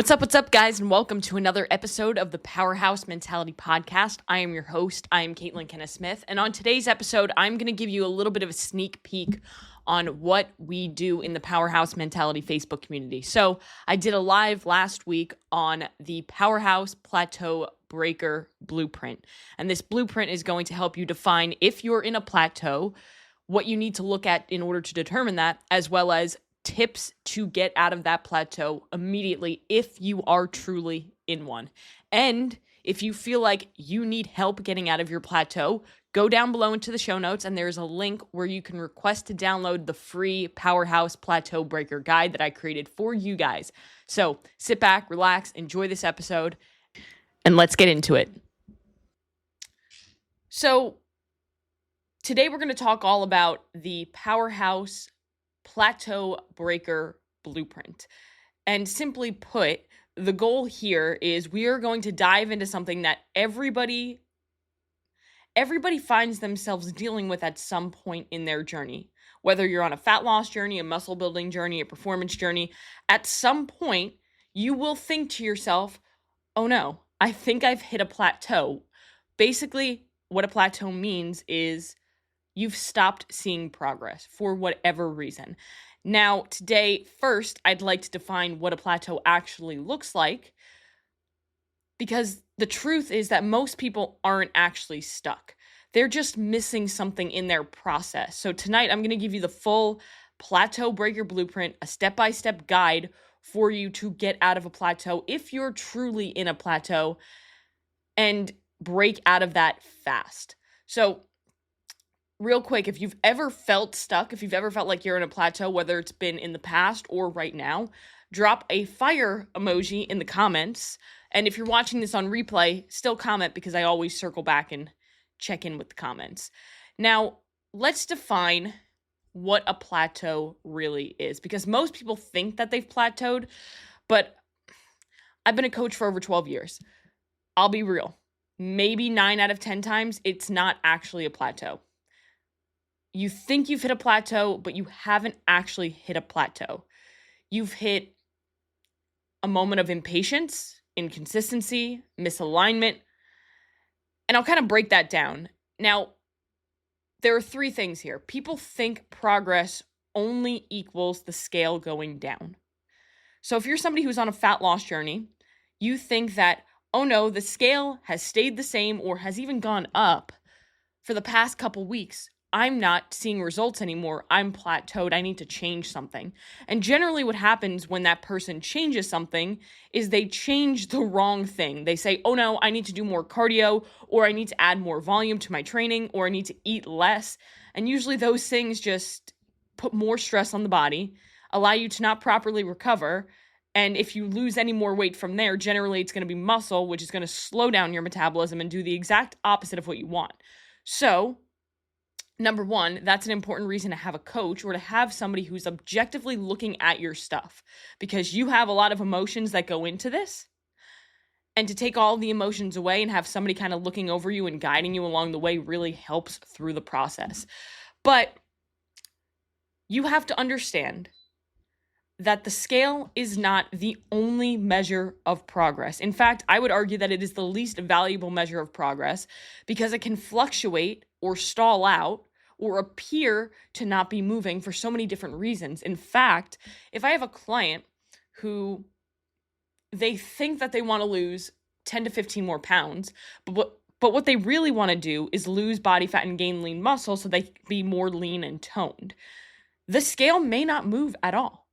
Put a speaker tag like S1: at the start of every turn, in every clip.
S1: What's up, guys, and welcome to another episode of the Powerhouse Mentality podcast. I am your host. I am Caitlin Kenneth Smith, and on today's episode, I'm going to give you a little bit of a sneak peek on what we do in the Powerhouse Mentality Facebook community. So I did a live last week on the Powerhouse Plateau Breaker Blueprint, and this blueprint is going to help you define if you're in a plateau, what you need to look at in order to determine that, as well as tips to get out of that plateau immediately if you are truly in one. And if you feel like you need help getting out of your plateau, go down below into the show notes and there's a link where you can request to download the free Powerhouse Plateau Breaker guide that I created for you guys. So sit back, relax, enjoy this episode, and let's get into it. So today we're going to talk all about the Powerhouse Plateau Breaker Blueprint. And simply put, the goal here is we are going to dive into something that everybody finds themselves dealing with at some point in their journey. Whether you're on a fat loss journey, a muscle building journey, a performance journey, at some point you will think to yourself, oh no, I think I've hit a plateau. Basically, what a plateau means is you've stopped seeing progress for whatever reason. Now, today, first, I'd like to define what a plateau actually looks like, because the truth is that most people aren't actually stuck. They're just missing something in their process. So tonight, I'm going to give you the full Plateau Breaker Blueprint, a step-by-step guide for you to get out of a plateau if you're truly in a plateau and break out of that fast. So real quick, if you've ever felt stuck, if you've ever felt like you're in a plateau, whether it's been in the past or right now, drop a fire emoji in the comments. And if you're watching this on replay, still comment, because I always circle back and check in with the comments. Now, let's define what a plateau really is, because most people think that they've plateaued, but I've been a coach for over 12 years. I'll be real. Maybe 9 out of 10 times, it's not actually a plateau. You think you've hit a plateau, but you haven't actually hit a plateau. You've hit a moment of impatience, inconsistency, misalignment, and I'll kind of break that down. Now, there are 3 things here. People think progress only equals the scale going down. So if you're somebody who's on a fat loss journey, you think that, oh no, the scale has stayed the same or has even gone up for the past couple weeks. I'm not seeing results anymore. I'm plateaued. I need to change something. And generally what happens when that person changes something is they change the wrong thing. They say, oh no, I need to do more cardio, or I need to add more volume to my training, or I need to eat less. And usually those things just put more stress on the body, allow you to not properly recover. And if you lose any more weight from there, generally it's going to be muscle, which is going to slow down your metabolism and do the exact opposite of what you want. So number one, that's an important reason to have a coach or to have somebody who's objectively looking at your stuff, because you have a lot of emotions that go into this. And to take all the emotions away and have somebody kind of looking over you and guiding you along the way really helps through the process. But you have to understand that the scale is not the only measure of progress. In fact, I would argue that it is the least valuable measure of progress, because it can fluctuate or stall out or appear to not be moving for so many different reasons. In fact, if I have a client who they think that they want to lose 10 to 15 more pounds, but what they really want to do is lose body fat and gain lean muscle so they can be more lean and toned, the scale may not move at all.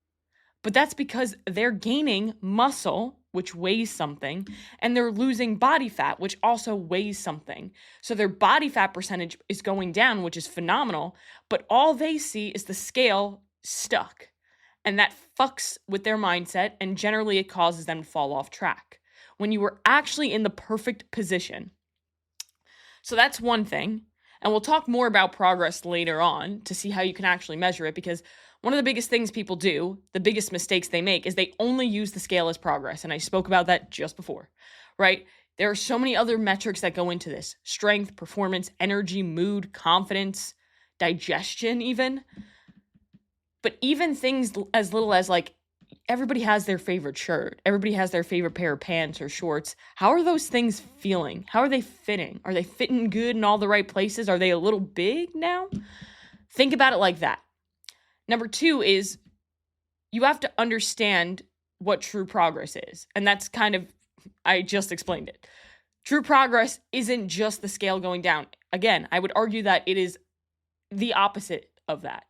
S1: But that's because they're gaining muscle, which weighs something, and they're losing body fat, which also weighs something. So their body fat percentage is going down, which is phenomenal, but all they see is the scale stuck. And that fucks with their mindset, and generally it causes them to fall off track when you were actually in the perfect position. So that's one thing. And we'll talk more about progress later on to see how you can actually measure it, because one of the biggest things people do, the biggest mistakes they make, is they only use the scale as progress. And I spoke about that just before, right? There are so many other metrics that go into this: strength, performance, energy, mood, confidence, digestion even. But even things as little as like everybody has their favorite shirt. Everybody has their favorite pair of pants or shorts. How are those things feeling? How are they fitting? Are they fitting good in all the right places? Are they a little big now? Think about it like that. Number 2 is you have to understand what true progress is. And that's kind of, I just explained it. True progress isn't just the scale going down. Again, I would argue that it is the opposite of that.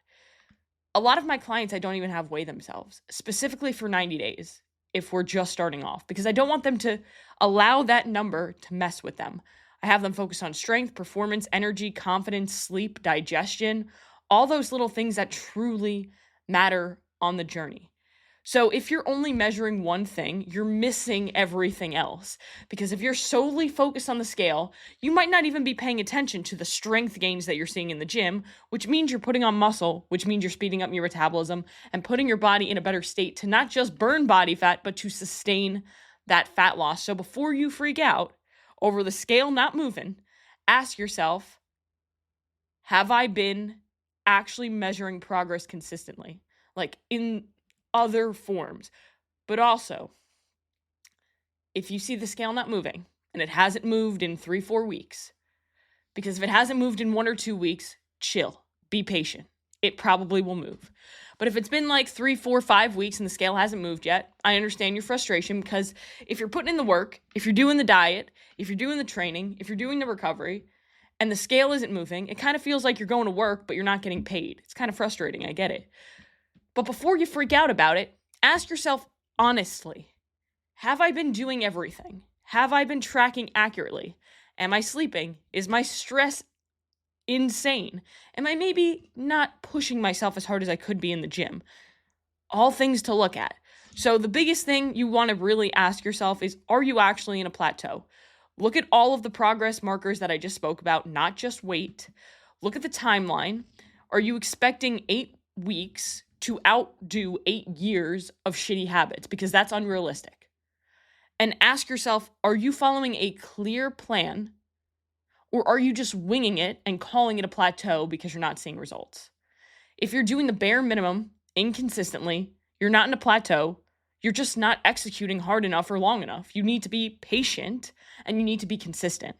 S1: A lot of my clients, I don't even have weigh themselves, specifically for 90 days, if we're just starting off, because I don't want them to allow that number to mess with them. I have them focus on strength, performance, energy, confidence, sleep, digestion, all those little things that truly matter on the journey. So if you're only measuring one thing, you're missing everything else. Because if you're solely focused on the scale, you might not even be paying attention to the strength gains that you're seeing in the gym, which means you're putting on muscle, which means you're speeding up your metabolism and putting your body in a better state to not just burn body fat, but to sustain that fat loss. So before you freak out over the scale not moving, ask yourself, have I been actually measuring progress consistently? Like in other forms. But also, if you see the scale not moving and it hasn't moved in 3-4 weeks, because if it hasn't moved in 1 or 2 weeks, chill, be patient. It probably will move. But if it's been like 3, 4, 5 weeks and the scale hasn't moved yet, I understand your frustration, because if you're putting in the work, if you're doing the diet, if you're doing the training, if you're doing the recovery, and the scale isn't moving, it kind of feels like you're going to work, but you're not getting paid. It's kind of frustrating. I get it. But before you freak out about it, ask yourself honestly, have I been doing everything? Have I been tracking accurately? Am I sleeping? Is my stress insane? Am I maybe not pushing myself as hard as I could be in the gym? All things to look at. So the biggest thing you want to really ask yourself is, are you actually in a plateau? Look at all of the progress markers that I just spoke about, not just weight. Look at the timeline. Are you expecting 8 weeks to outdo 8 years of shitty habits? Because that's unrealistic. And ask yourself, are you following a clear plan, or are you just winging it and calling it a plateau because you're not seeing results? If you're doing the bare minimum inconsistently, you're not in a plateau. You're just not executing hard enough or long enough. You need to be patient and you need to be consistent.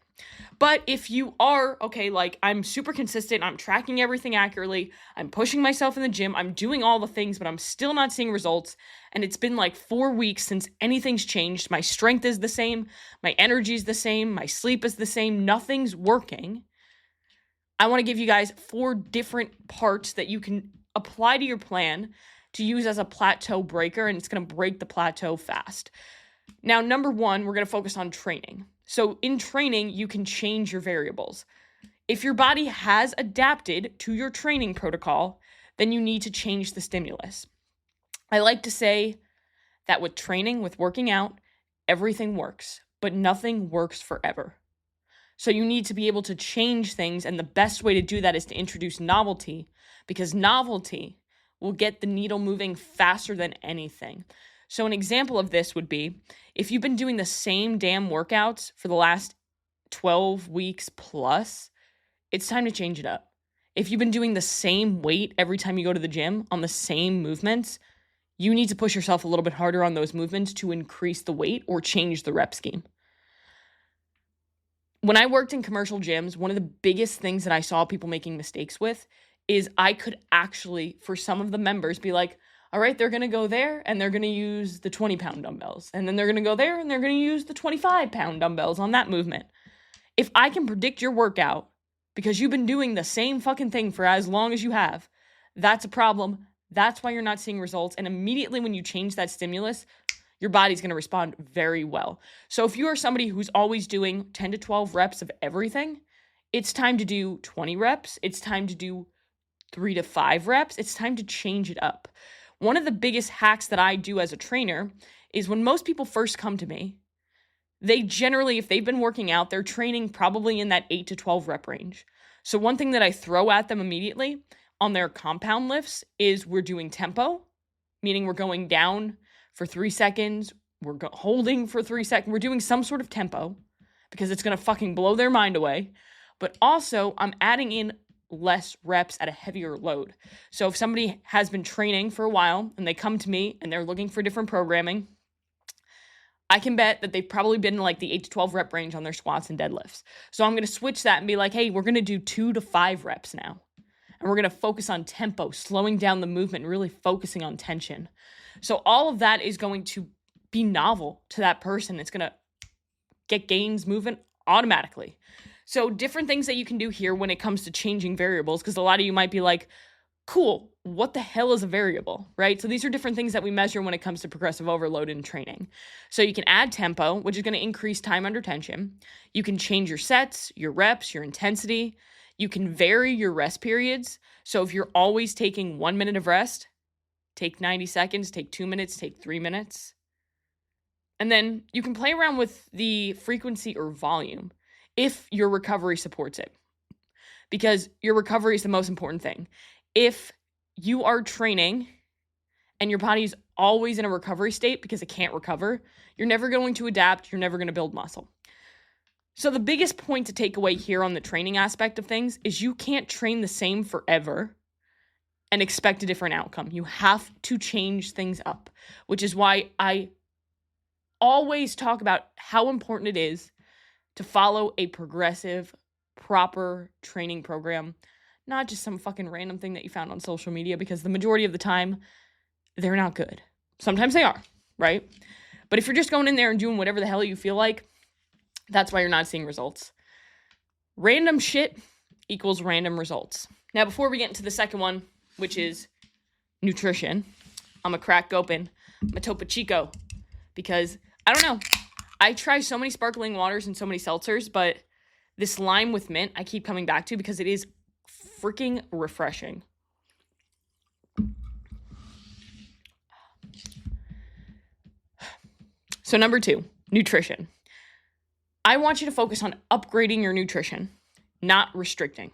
S1: But if you are, okay, like I'm super consistent, I'm tracking everything accurately, I'm pushing myself in the gym, I'm doing all the things, but I'm still not seeing results, and it's been like 4 weeks since anything's changed, my strength is the same, my energy is the same, my sleep is the same, nothing's working, I want to give you guys 4 different parts that you can apply to your plan to use as a plateau breaker, and it's going to break the plateau fast. Now, number 1, we're going to focus on training. So in training, you can change your variables. If your body has adapted to your training protocol, then you need to change the stimulus. I like to say that with training, with working out, everything works, but nothing works forever. So you need to be able to change things, and the best way to do that is to introduce novelty, because novelty will get the needle moving faster than anything. So an example of this would be, if you've been doing the same damn workouts for the last 12 weeks plus, it's time to change it up. If you've been doing the same weight every time you go to the gym on the same movements, you need to push yourself a little bit harder on those movements to increase the weight or change the rep scheme. When I worked in commercial gyms, one of the biggest things that I saw people making mistakes with is I could actually, for some of the members, be like, all right, they're going to go there and they're going to use the 20-pound dumbbells. And then they're going to go there and they're going to use the 25-pound dumbbells on that movement. If I can predict your workout because you've been doing the same fucking thing for as long as you have, that's a problem. That's why you're not seeing results. And immediately when you change that stimulus, your body's going to respond very well. So if you are somebody who's always doing 10 to 12 reps of everything, it's time to do 20 reps. It's time to do 3 to 5 reps. It's time to change it up. One of the biggest hacks that I do as a trainer is when most people first come to me, they generally, if they've been working out, they're training probably in that 8 to 12 rep range. So one thing that I throw at them immediately on their compound lifts is we're doing tempo, meaning we're going down for 3 seconds, we're holding for 3 seconds, we're doing some sort of tempo because it's going to fucking blow their mind away. But also I'm adding in less reps at a heavier load. So if somebody has been training for a while and they come to me and they're looking for different programming, I can bet that they've probably been in like the 8 to 12 rep range on their squats and deadlifts. So I'm going to switch that and be like, hey, we're going to do 2 to 5 reps now. And we're going to focus on tempo, slowing down the movement, and really focusing on tension. So all of that is going to be novel to that person. It's going to get gains moving automatically. So different things that you can do here when it comes to changing variables, because a lot of you might be like, cool, what the hell is a variable, right? So these are different things that we measure when it comes to progressive overload in training. So you can add tempo, which is going to increase time under tension. You can change your sets, your reps, your intensity. You can vary your rest periods. So if you're always taking 1 minute of rest, take 90 seconds, take 2 minutes, take 3 minutes. And then you can play around with the frequency or volume if your recovery supports it, because your recovery is the most important thing. If you are training and your body is always in a recovery state because it can't recover, you're never going to adapt, you're never going to build muscle. So the biggest point to take away here on the training aspect of things is you can't train the same forever and expect a different outcome. You have to change things up, which is why I always talk about how important it is to follow a progressive, proper training program, not just some fucking random thing that you found on social media, because the majority of the time, they're not good. Sometimes they are, right? But if you're just going in there and doing whatever the hell you feel like, that's why you're not seeing results. Random shit equals random results. Now, before we get into the second one, which is nutrition, I'm a crack open my Topo Chico, because I don't know. I try so many sparkling waters and so many seltzers, but this lime with mint I keep coming back to because it is freaking refreshing. So number 2, nutrition. I want you to focus on upgrading your nutrition, not restricting.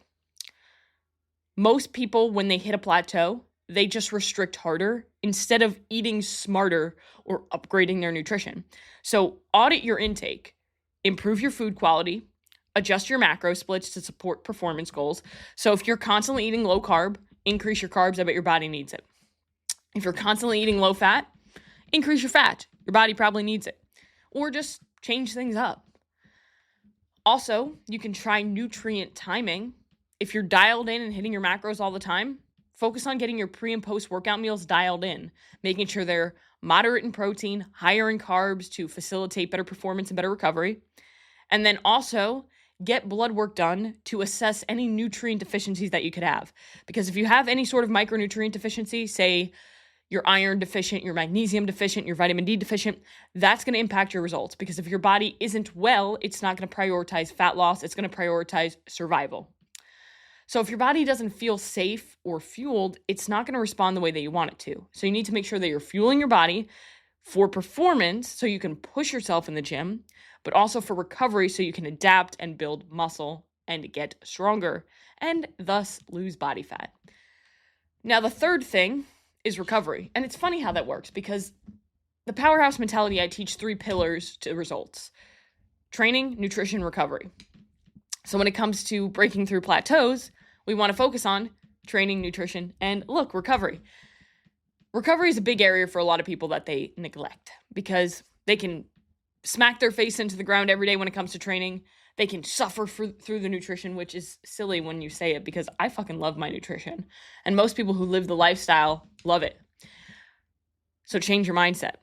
S1: Most people, when they hit a plateau, they just restrict harder instead of eating smarter or upgrading their nutrition. So audit your intake, improve your food quality, adjust your macro splits to support performance goals. So if you're constantly eating low carb, increase your carbs. I bet your body needs it. If you're constantly eating low fat, increase your fat. Your body probably needs it. Or just change things up. Also, you can try nutrient timing. If you're dialed in and hitting your macros all the time, focus on getting your pre and post workout meals dialed in, making sure they're moderate in protein, higher in carbs to facilitate better performance and better recovery. And then also get blood work done to assess any nutrient deficiencies that you could have. Because if you have any sort of micronutrient deficiency, say you're iron deficient, you're magnesium deficient, you're vitamin D deficient, that's going to impact your results. Because if your body isn't well, it's not going to prioritize fat loss, it's going to prioritize survival. So if your body doesn't feel safe or fueled, it's not going to respond the way that you want it to. So you need to make sure that you're fueling your body for performance so you can push yourself in the gym, but also for recovery so you can adapt and build muscle and get stronger and thus lose body fat. Now, the third thing is recovery. And it's funny how that works because the Powerhouse Mentality, I teach 3 pillars to results: training, nutrition, recovery. So when it comes to breaking through plateaus, we want to focus on training, nutrition, and recovery. Recovery is a big area for a lot of people that they neglect because they can smack their face into the ground every day when it comes to training. They can suffer through the nutrition, which is silly when you say it because I fucking love my nutrition. And most people who live the lifestyle love it. So change your mindset.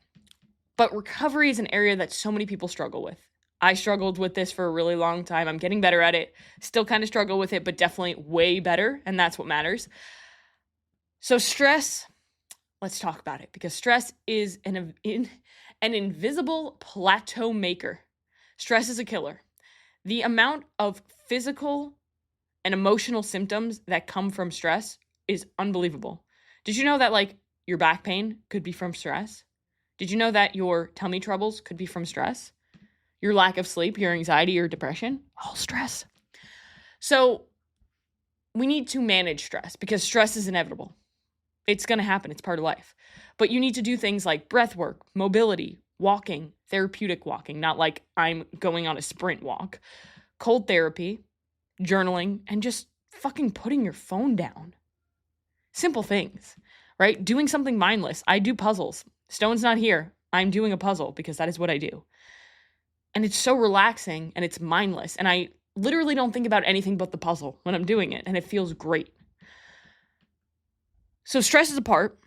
S1: But recovery is an area that so many people struggle with. I struggled with this for a really long time. I'm getting better at it. Still kind of struggle with it, but definitely way better. And that's what matters. So stress, let's talk about it because stress is an invisible plateau maker. Stress is a killer. The amount of physical and emotional symptoms that come from stress is unbelievable. Did you know that your back pain could be from stress? Did you know that your tummy troubles could be from stress? Your lack of sleep, your anxiety, your depression, all stress. So we need to manage stress because stress is inevitable. It's going to happen. It's part of life. But you need to do things like breath work, mobility, walking, therapeutic walking, not like I'm going on a sprint walk, cold therapy, journaling, and just fucking putting your phone down. Simple things, right? Doing something mindless. I do puzzles. Stone's not here. I'm doing a puzzle because that is what I do. And it's so relaxing and it's mindless. And I literally don't think about anything but the puzzle when I'm doing it. And it feels great. So stress is a part,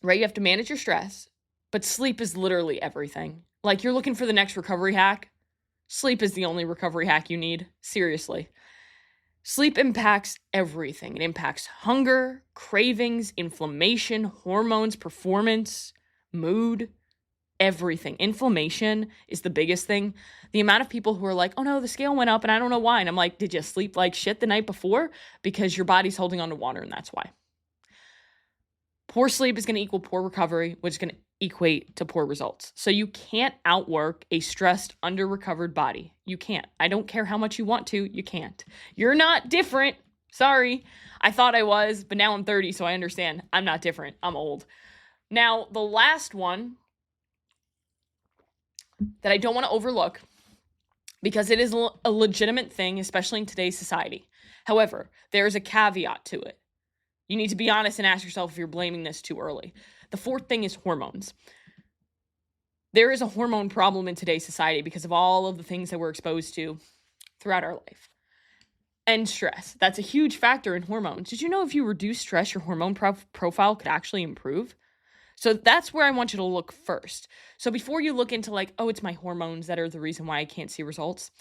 S1: right? You have to manage your stress. But sleep is literally everything. Like, you're looking for the next recovery hack. Sleep is the only recovery hack you need. Seriously. Sleep impacts everything. It impacts hunger, cravings, inflammation, hormones, performance, mood, everything. Inflammation is the biggest thing. The amount of people who are like, oh no, the scale went up and I don't know why. And I'm like, did you sleep like shit the night before? Because your body's holding on to water and that's why. Poor sleep is going to equal poor recovery, which is going to equate to poor results. So you can't outwork a stressed, under-recovered body. You can't. I don't care how much you want to. You can't. You're not different. Sorry. I thought I was, but now I'm 30, so I understand. I'm not different. I'm old. Now, the last one that I don't want to overlook, because it is a legitimate thing, especially in today's society. However, there is a caveat to it. You need to be honest and ask yourself if you're blaming this too early. The fourth thing is hormones. There is a hormone problem in today's society because of all of the things that we're exposed to throughout our life. And stress. That's a huge factor in hormones. Did you know if you reduce stress, your hormone profile could actually improve? So that's where I want you to look first. So before you look into like, oh, it's my hormones that are the reason why I can't see results,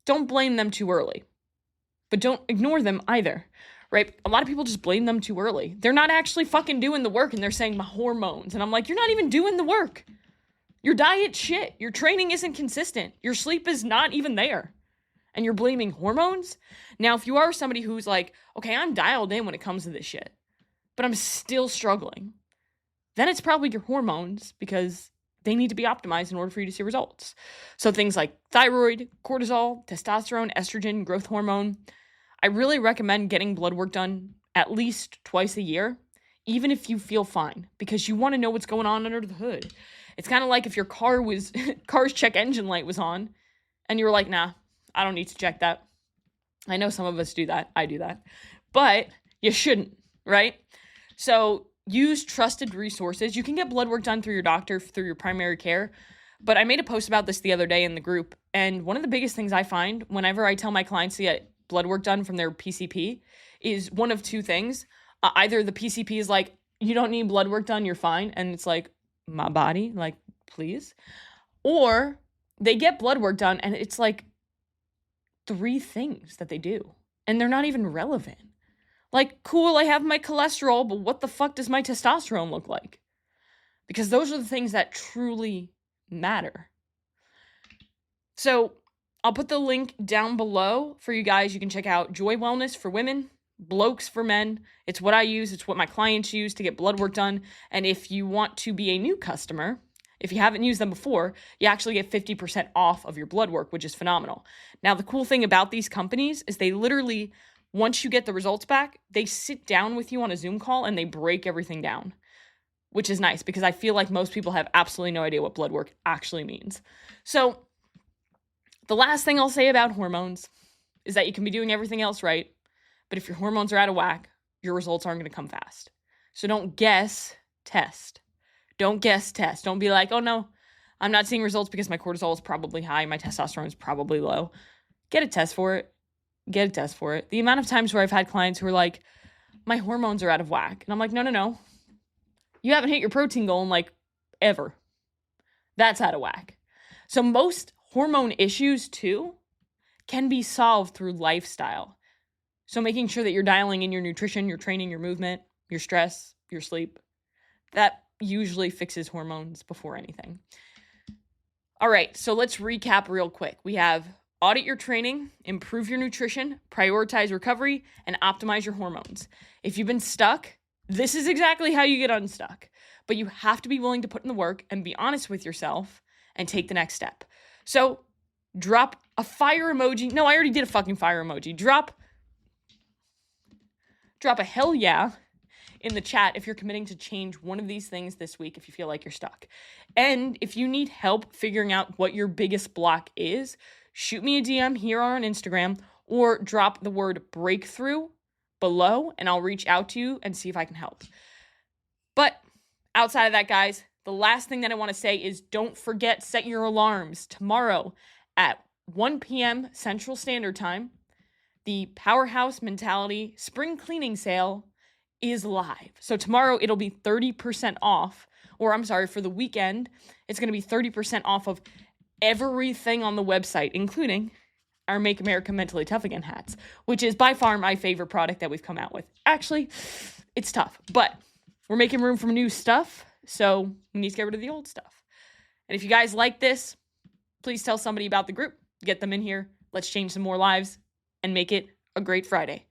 S1: don't blame them too early. But don't ignore them either. Right? A lot of people just blame them too early. They're not actually fucking doing the work and they're saying my hormones. And I'm like, you're not even doing the work. Your diet's shit. Your training isn't consistent. Your sleep is not even there. And you're blaming hormones? Now, if you are somebody who's like, okay, I'm dialed in when it comes to this shit, but I'm still struggling, then it's probably your hormones because they need to be optimized in order for you to see results. So things like thyroid, cortisol, testosterone, estrogen, growth hormone. I really recommend getting blood work done at least twice a year, even if you feel fine, because you want to know what's going on under the hood. It's kind of like if your car's check engine light was on and you were like, nah, I don't need to check that. I know some of us do that. I do that. But you shouldn't, right? So use trusted resources. You can get blood work done through your doctor, through your primary care. But I made a post about this the other day in the group. And one of the biggest things I find whenever I tell my clients to get blood work done from their PCP is one of two things. Either the PCP is like, you don't need blood work done, you're fine. And it's like, my body, like, please. Or they get blood work done and it's like 3 things that they do. And they're not even relevant. Like, cool, I have my cholesterol, but what the fuck does my testosterone look like? Because those are the things that truly matter. So I'll put the link down below for you guys. You can check out Joy Wellness for women, Blokes for men. It's what I use. It's what my clients use to get blood work done. And if you want to be a new customer, if you haven't used them before, you actually get 50% off of your blood work, which is phenomenal. Now, the cool thing about these companies is they literally, once you get the results back, they sit down with you on a Zoom call and they break everything down, which is nice because I feel like most people have absolutely no idea what blood work actually means. So the last thing I'll say about hormones is that you can be doing everything else right, but if your hormones are out of whack, your results aren't going to come fast. So don't guess, test. Don't guess, test. Don't be like, oh no, I'm not seeing results because my cortisol is probably high, my testosterone is probably low. Get a test for it. Get a test for it. The amount of times where I've had clients who are like, my hormones are out of whack. And I'm like, no. You haven't hit your protein goal in like ever. That's out of whack. So most hormone issues too can be solved through lifestyle. So making sure that you're dialing in your nutrition, your training, your movement, your stress, your sleep, that usually fixes hormones before anything. All right, so let's recap real quick. We have audit your training, improve your nutrition, prioritize recovery, and optimize your hormones. If you've been stuck, this is exactly how you get unstuck. But you have to be willing to put in the work and be honest with yourself and take the next step. So drop a fire emoji. No, I already did a fucking fire emoji. Drop a hell yeah in the chat if you're committing to change one of these things this week if you feel like you're stuck. And if you need help figuring out what your biggest block is, shoot me a DM here on Instagram or drop the word breakthrough below and I'll reach out to you and see if I can help. But outside of that, guys, the last thing that I want to say is don't forget, set your alarms. Tomorrow at 1 p.m. Central Standard Time, the Powerhouse Mentality Spring Cleaning Sale is live. So tomorrow it'll be 30% off, or I'm sorry, for the weekend, it's going to be 30% off of everything on the website, including our Make America Mentally Tough Again hats, which is by far my favorite product that we've come out with. Actually, it's tough, but we're making room for new stuff, so we need to get rid of the old stuff. And if you guys like this, please tell somebody about the group, get them in here, let's change some more lives, and make it a great Friday.